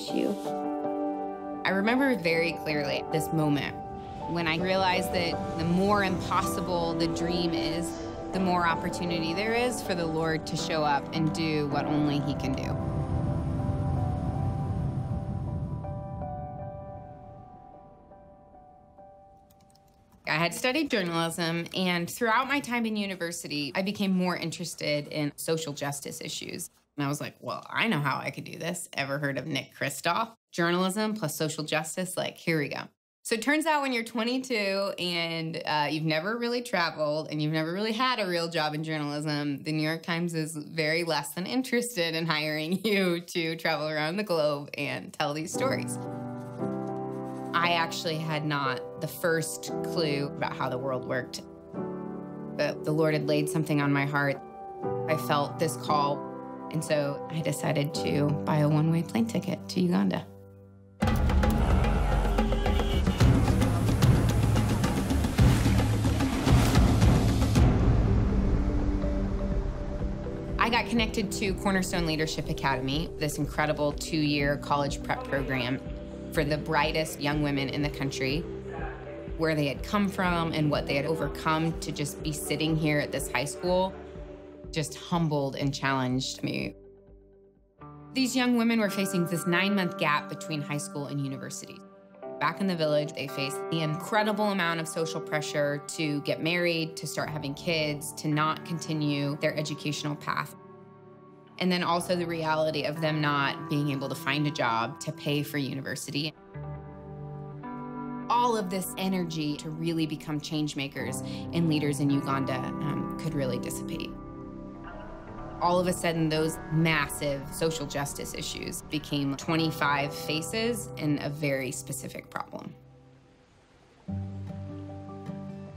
issue. I remember very clearly this moment when I realized that the more impossible the dream is, the more opportunity there is for the Lord to show up and do what only He can do. I had studied journalism, and throughout my time in university, I became more interested in social justice issues. And I was like, well, I know how I could do this. Ever heard of Nick Kristof? Journalism plus social justice, like, here we go. So it turns out when you're 22 and you've never really traveled and you've never really had a real job in journalism, the New York Times is very less than interested in hiring you to travel around the globe and tell these stories. I actually had not the first clue about how the world worked. But the Lord had laid something on my heart. I felt this call, and so I decided to buy a one-way plane ticket to Uganda. I got connected to Cornerstone Leadership Academy, this incredible 2-year college prep program for the brightest young women in the country, where they had come from and what they had overcome to just be sitting here at this high school just humbled and challenged me. These young women were facing this 9-month gap between high school and university. Back in the village, they faced the incredible amount of social pressure to get married, to start having kids, to not continue their educational path. And then also the reality of them not being able to find a job to pay for university. All of this energy to really become change makers and leaders in Uganda could really dissipate. All of a sudden, those massive social justice issues became 25 faces in a very specific problem.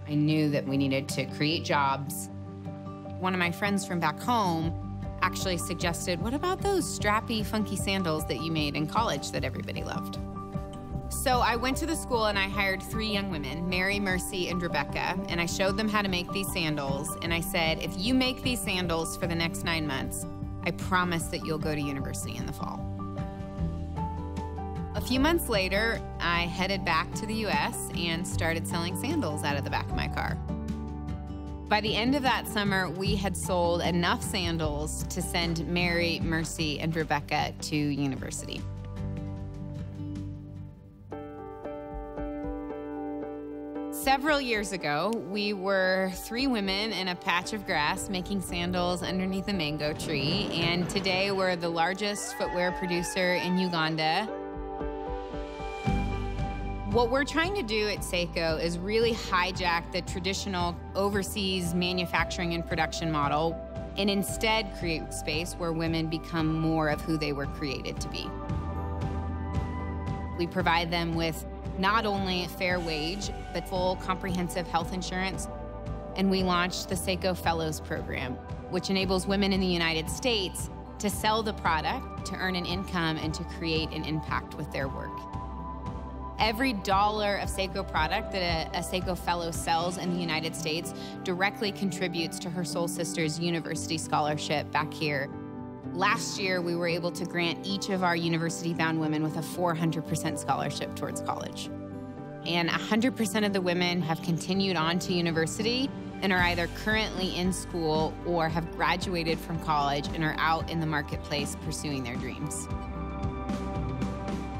I knew that we needed to create jobs. One of my friends from back home actually suggested, what about those strappy, funky sandals that you made in college that everybody loved? So I went to the school and I hired 3 young women, Mary, Mercy, and Rebecca, and I showed them how to make these sandals. And I said, if you make these sandals for the next 9 months, I promise that you'll go to university in the fall. A few months later, I headed back to the US and started selling sandals out of the back of my car. By the end of that summer, we had sold enough sandals to send Mary, Mercy, and Rebecca to university. Several years ago, we were 3 women in a patch of grass making sandals underneath a mango tree, and today we're the largest footwear producer in Uganda. What we're trying to do at Kako is really hijack the traditional overseas manufacturing and production model and instead create space where women become more of who they were created to be. We provide them with not only a fair wage, but full comprehensive health insurance. And we launched the Kako Fellows Program, which enables women in the United States to sell the product, to earn an income, and to create an impact with their work. Every dollar of Kako product that a Kako Fellow sells in the United States directly contributes to her soul sister's university scholarship back here. Last year, we were able to grant each of our university-bound women with a 400% scholarship towards college. And 100% of the women have continued on to university and are either currently in school or have graduated from college and are out in the marketplace pursuing their dreams.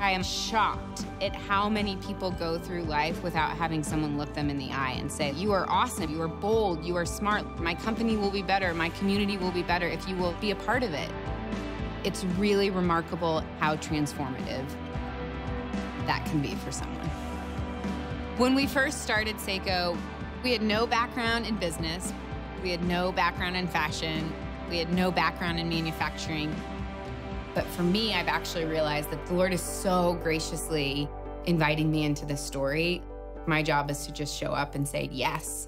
I am shocked at how many people go through life without having someone look them in the eye and say, you are awesome, you are bold, you are smart, my company will be better, my community will be better if you will be a part of it. It's really remarkable how transformative that can be for someone. When we first started Kako, we had no background in business, we had no background in fashion, we had no background in manufacturing. But for me, I've actually realized that the Lord is so graciously inviting me into this story. My job is to just show up and say yes.